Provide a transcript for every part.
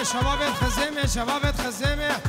شبابت خزيمة شبابت خزيمة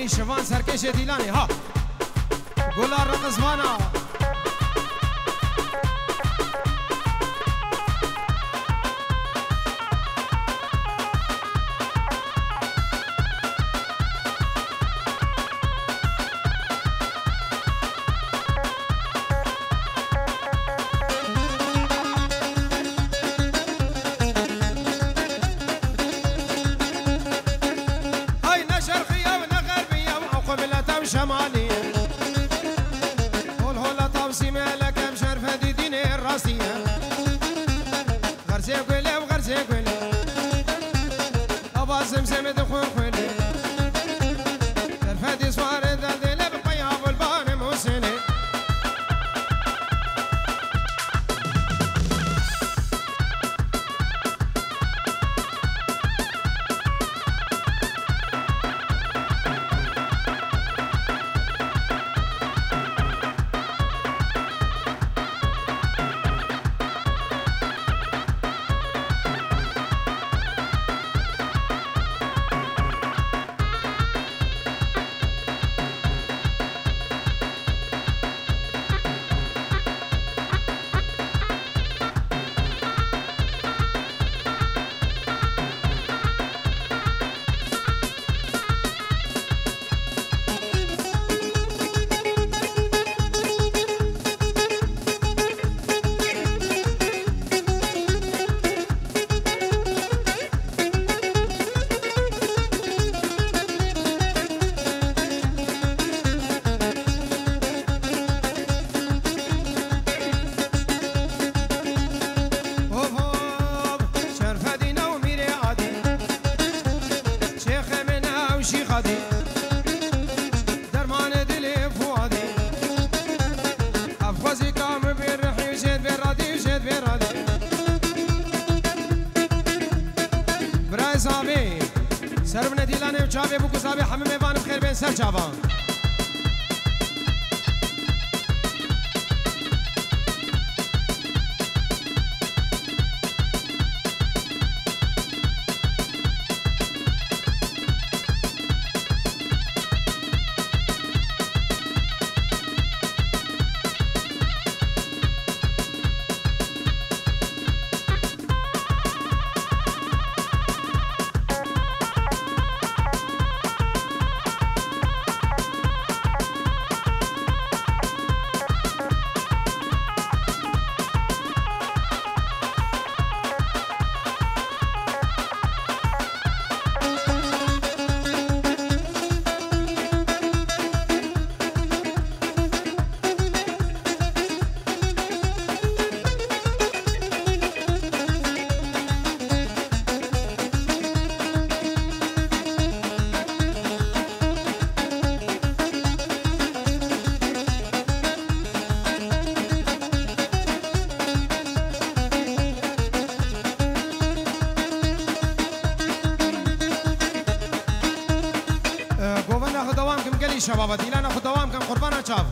شوان سرکش دیلانی ها گلار رقصوانا سربنا ديلاني وشابي بوكو صابي حمام ايفان بخير بين سر شابان بری شباب دیلان خود دوام کن قربان چاو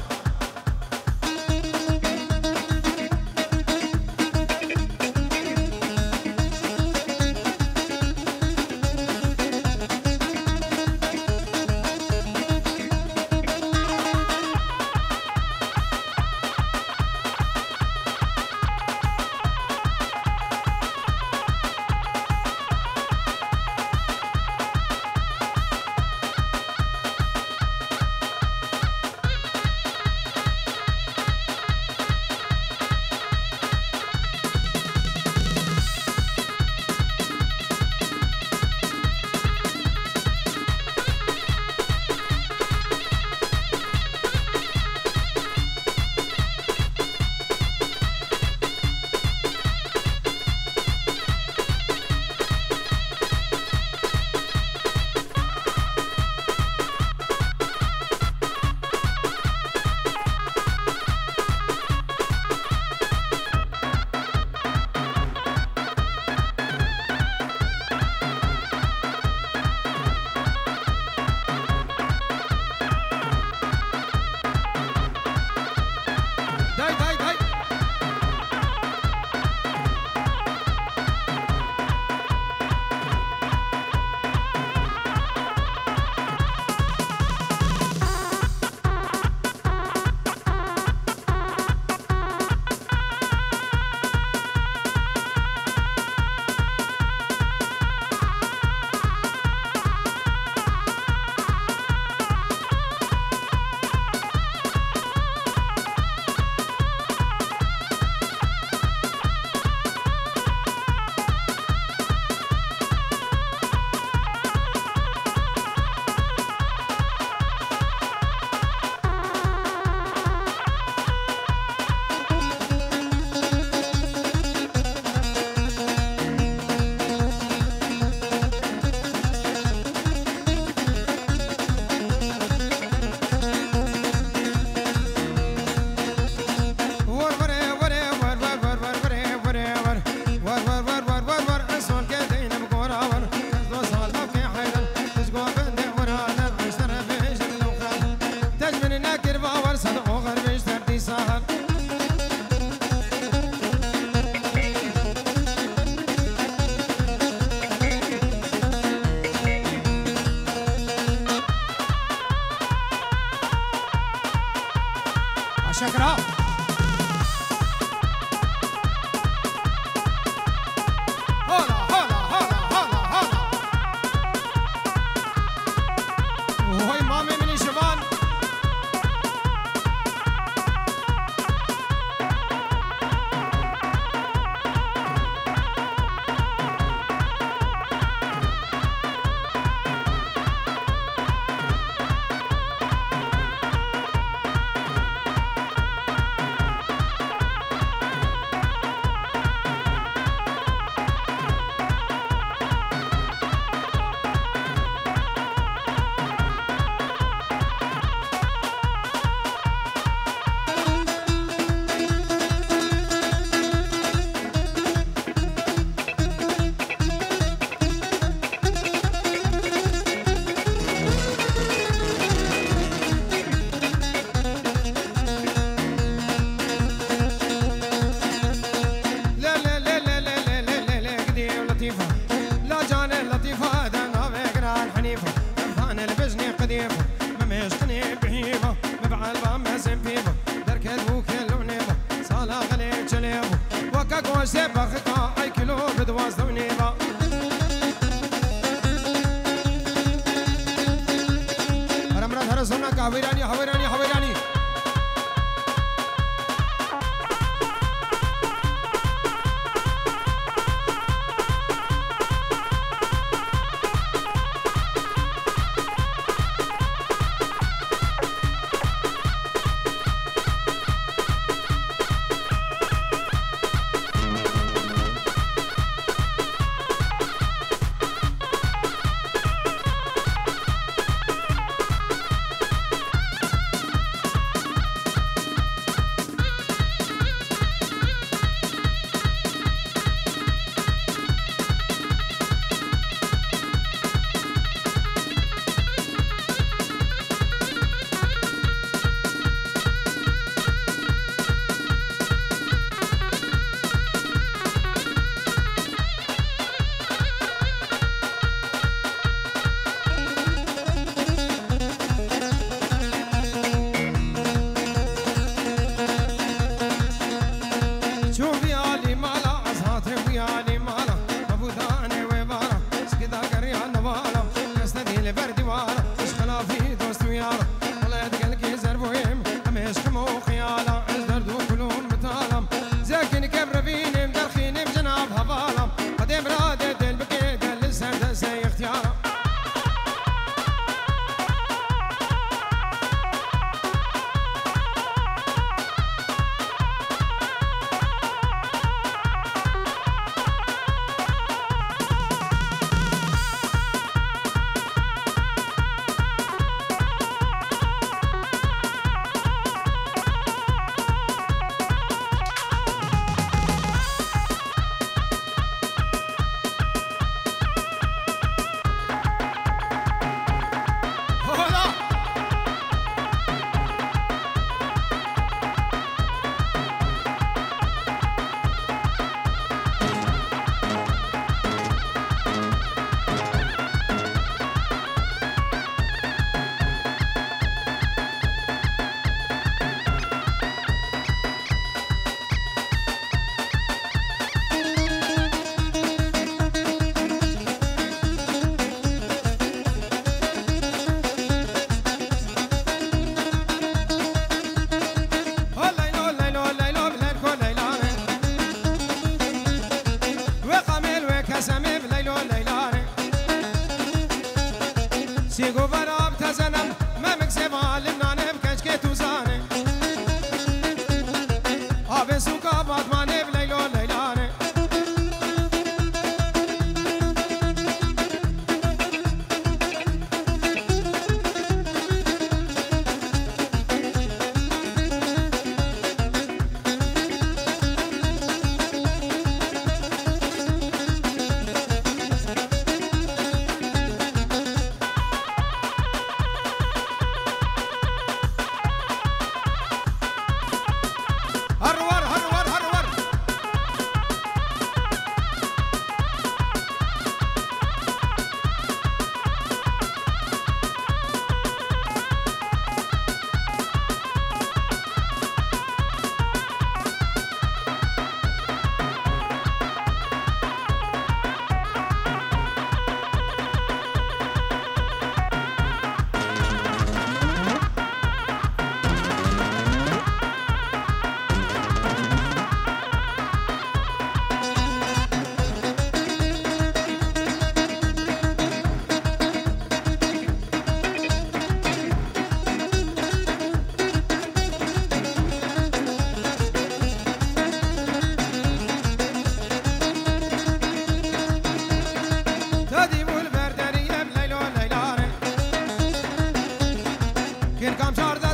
شكرا هلا هلا هلا هلا هلا وهي مامي من الشبان حويراني حويراني حويراني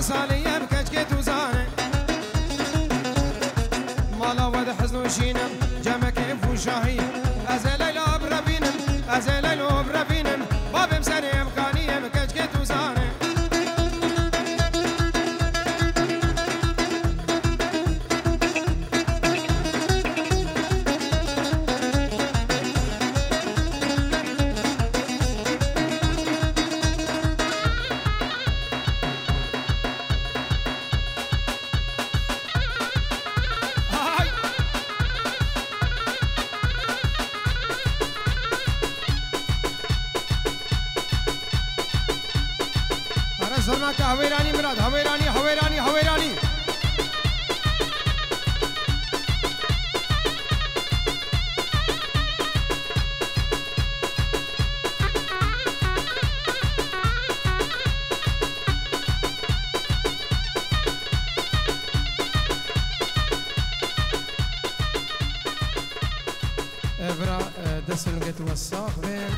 صالية بكجكي توزانة مالا ود حزن وشينم جمع كيف وشاهي أزليلو بربينم أزليلو بربينم بابم سنة إمكانية بكجكي توزانة زرناك هويراني مراد هويراني هويراني هويراني ابرا دسن قت وساق بين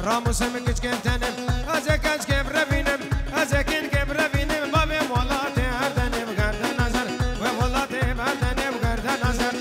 راموسم كجكم تنم أزكج كم ربينم أزكين كم ربينم بابي مولاتي هردنم قرد نظر ومولاتي هردنم قرد نظر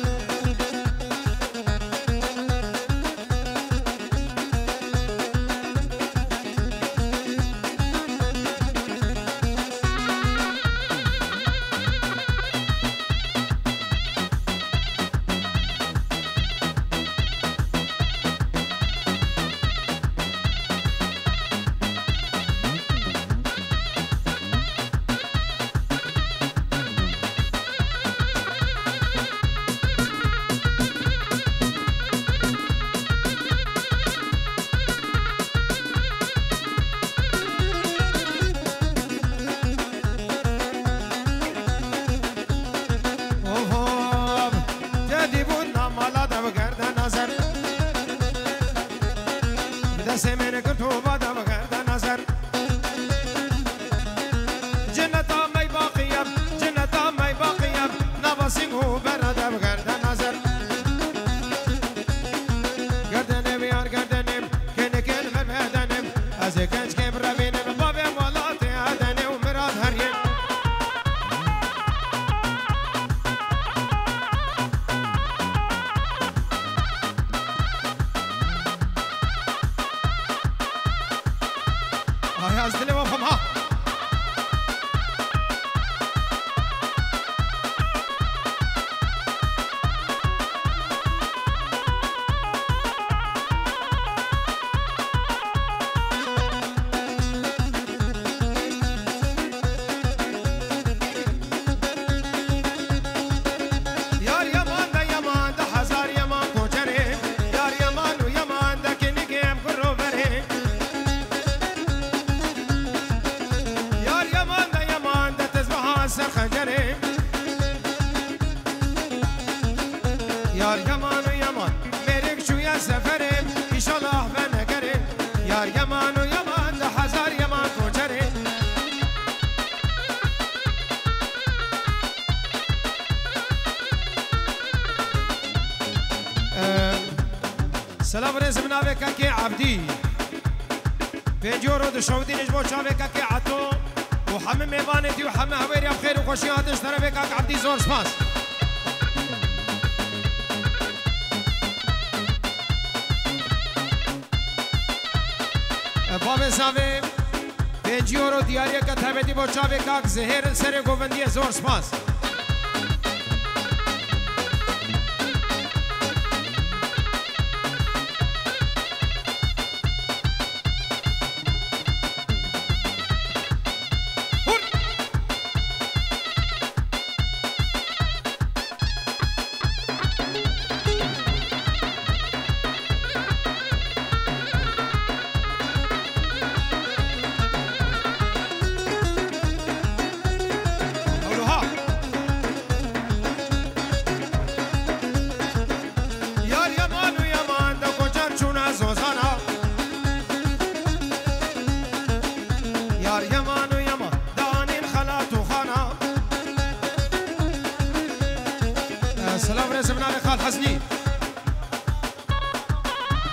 سمين كنتو بدا بغرد نظر جنة ماي باقية جنة ماي باقية نبسينه برد بغرد نظر قردنم يار قردنم كن كن مرمدنم از كنج كم ربينم بابي مولاتي عدني ومراد هريم هاي أزدلي وفهمها يار يمان دا يمان دا حزار يمان كوچري يار يمان و يمان دا كني كيم كرو بري سر خنجري يار يمان ويمان مريك شوية سفري إن شاء الله بنقري يار يمان ويمان ده حزار يمان كوچري سلام رزم ناوي كاكي عبدي بيجورو دشودي نجبو شاوي كاكي عطو وحمم ميبانتي وحمم هويري بخير وخوشيات اشترى كاك عبدي زور سپاس باب زاوي 5 یورو دیاری کتابتی با چاوی کاک زهر سر گووندی زور سپاس یار یمان و یمان دانین خلات و خانا سلام رزم نام خال حزنی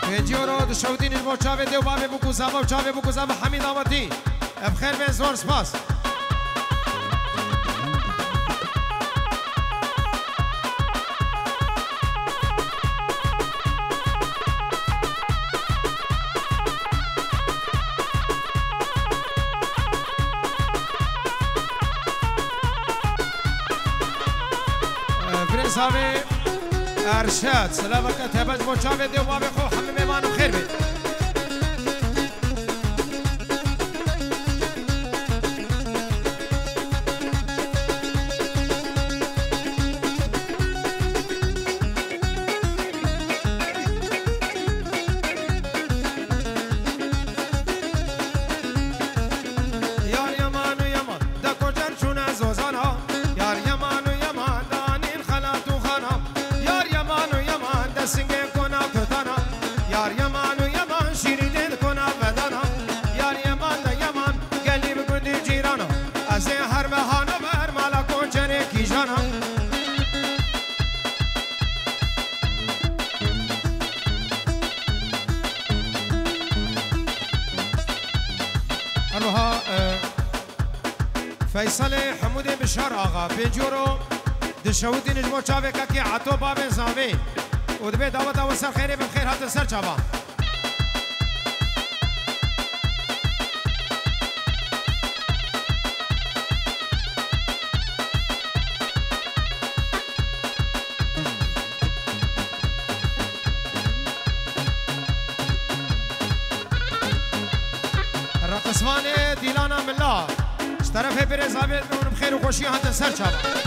ویدیو رو شودین با چاوه دیو بابه بکوزا و چاوه بکوزا و حمید آمدی بخیر به زور سپاس برنساوی ارشاد سلام وقت هبت با چاوه دیو بابه خو همه میمان و خیر بید فیصل حمود بشار آقا بنجورو دشودی نجمو چاوه که عطو باب زاوی و دبی دعوت و سر خیره بخیر هات سر چاوا رقصوان دیلانا ملا طرف برزابه اون بخیر و خوشی هات سر چاوا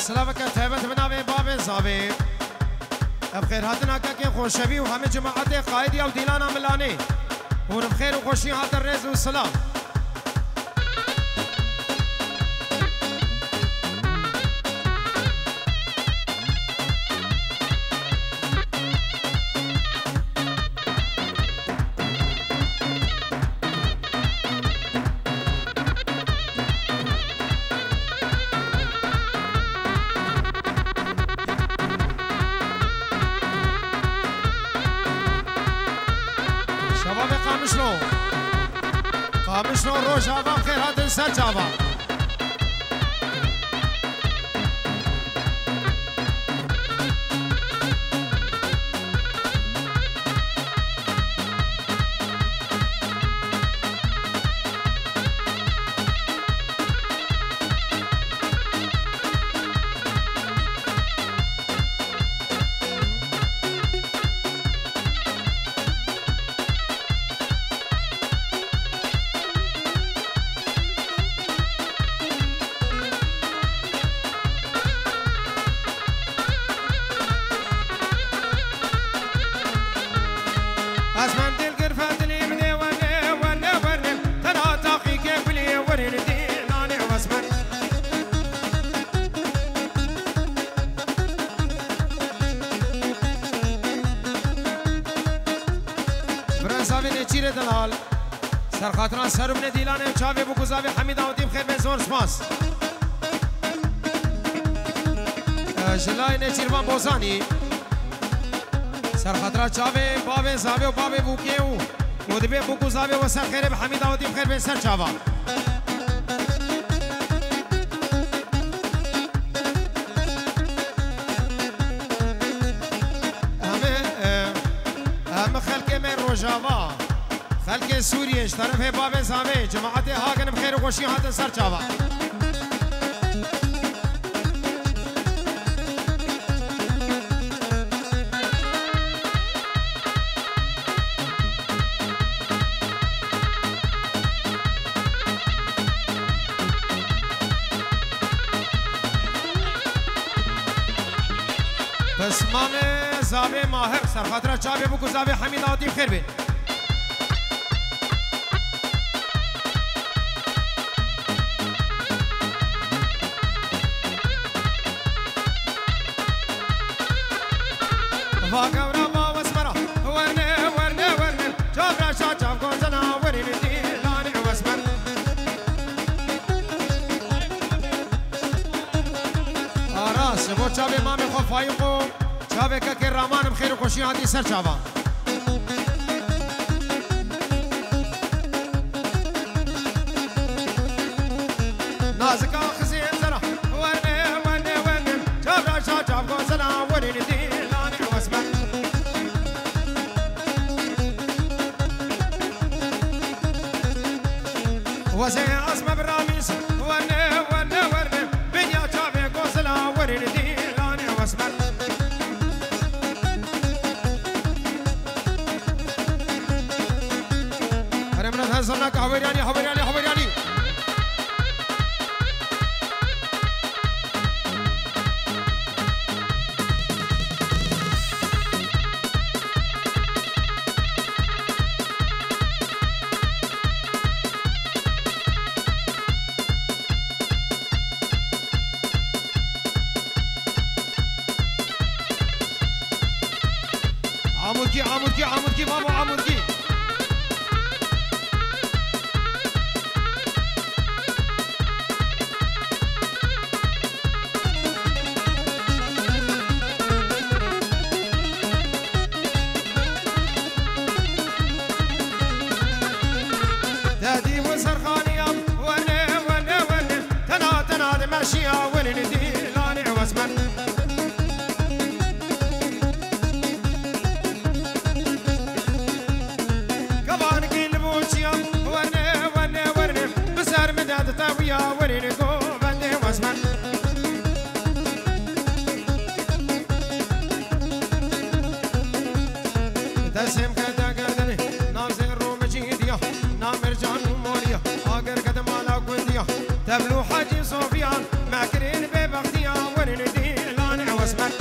سلامك تهبت بنابي باب زابي بخير هاتنا كاكين خوشبي وهم جماعتي قائدي او ديلانا ملاني ونبخير وخوشي هات الرز والسلام قامشنو روش آبا بخیر هاتن سر چاوا دلال سر خاطران سرم ندیلانه چاوی بگذابی حمید آمدیم خیر به زور سپاس جلای نچیروان بوزانی سر خاطران چاوی باب زاوی و باب بوکیه و دبی بگذابی و سر خیر به حمید آمدیم خیر به سر چاوان همه خلق من روژاوا خلق سوریش طرف باب زاوی جماعت هاگن بخیر و خوشی هاتن سر چاوا بسمام زاوی ماهر سرخاطره چاوی بو زاوی حمید آتی خیر بی واقعا با وسمرا ورنه چاو راشا چاو گوزنا ورین دیلانی وسمر آراس بو چاوی مامی خو فایقو چاوی که رامانم خیر و خوشی هاتی سر چاوا نازکا خزین زرا ورنه چاو راشا چاو گوزنا ورین دیلانی وسمر وزي اسمه براميس ورنه بنيا چاوي گوزلا ورين ديلاني واسمر هرمنا هزنا حورياني عمودكي بابا عمودكي دادي وسرخانية ورنه تنا ماشية ورن ديلاني واسمر ورنه بسر مداد طاوية ورنه قوبنده واسمر دسم كدا قدني نام زيرو مجيديا نام مرجان وموريا آقر قدم على قنديا تبلو حاجي صوفيان معكرين ببغديا ورنه ديلاني واسمر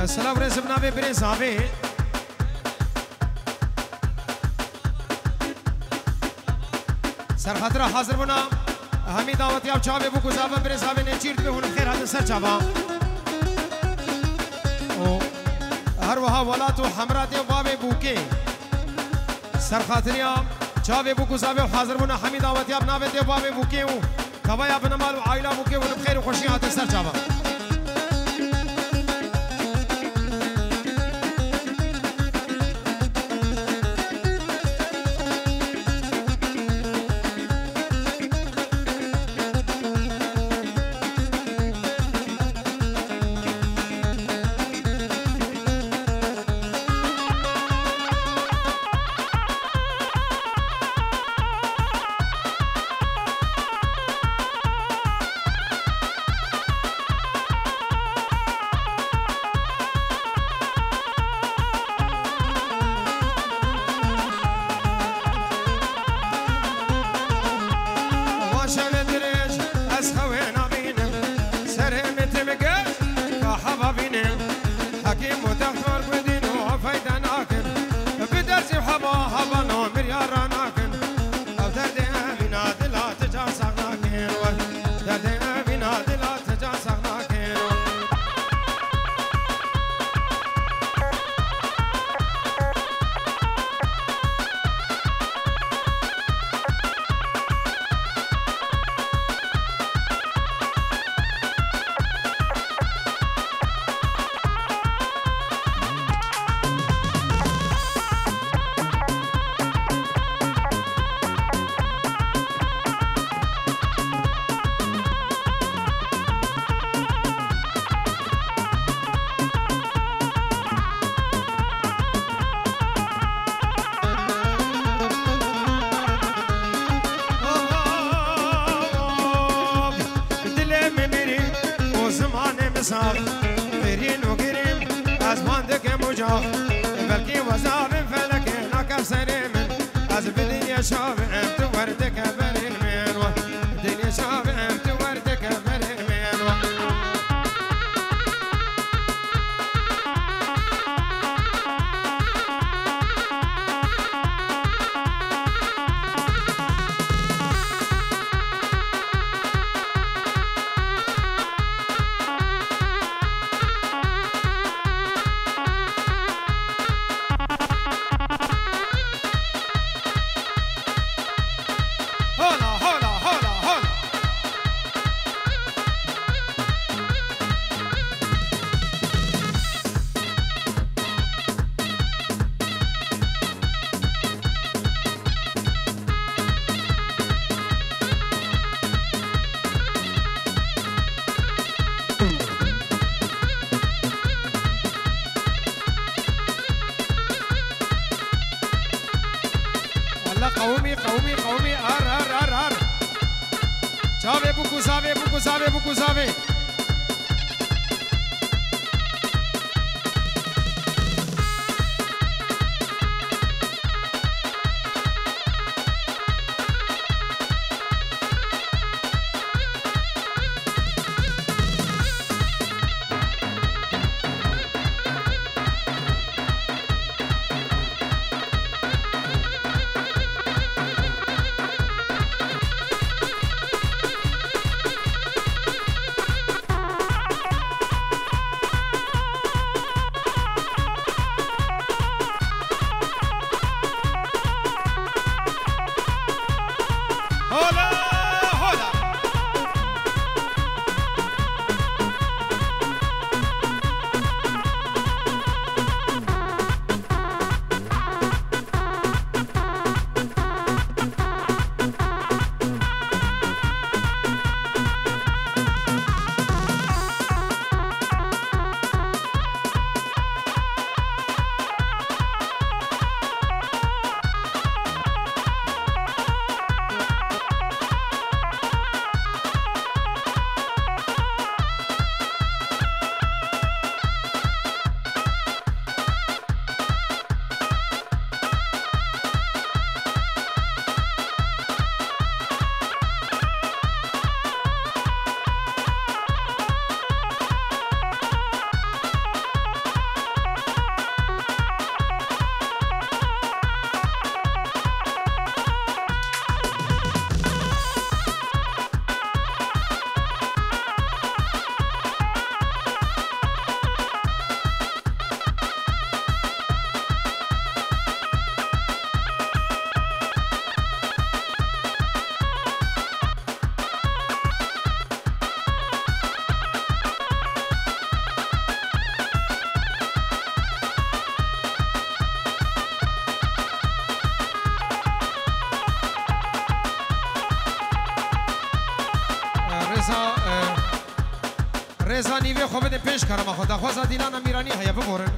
سلام رسم نامه برنس آبی سرخاطره حاضر بنا همی دعوتی اب چاوه بو گذابه برنس آبی نچیرد به هونم خیر حد سر چاوه هر وها ولاتو حمرات بابه بوکه سرخاطره چاوه بو گذابه حاضر بنا همی دعوتی اب ناوه بابه بوکه كوايا بن مال وعائلة بوكي ونبخير وخوشيات السر جابا فرين وقريم أزمانك مجاح بلكي وزاب فلك ناكب سريم أز بدنيا شاب أنت وردك برين من الدنيا شاب أنت وردك برين من قومي ار چاوه بوکو ساوه رزانی و خوب ده پیش کارم خدا خواست دیلان میرانی هیا ببرن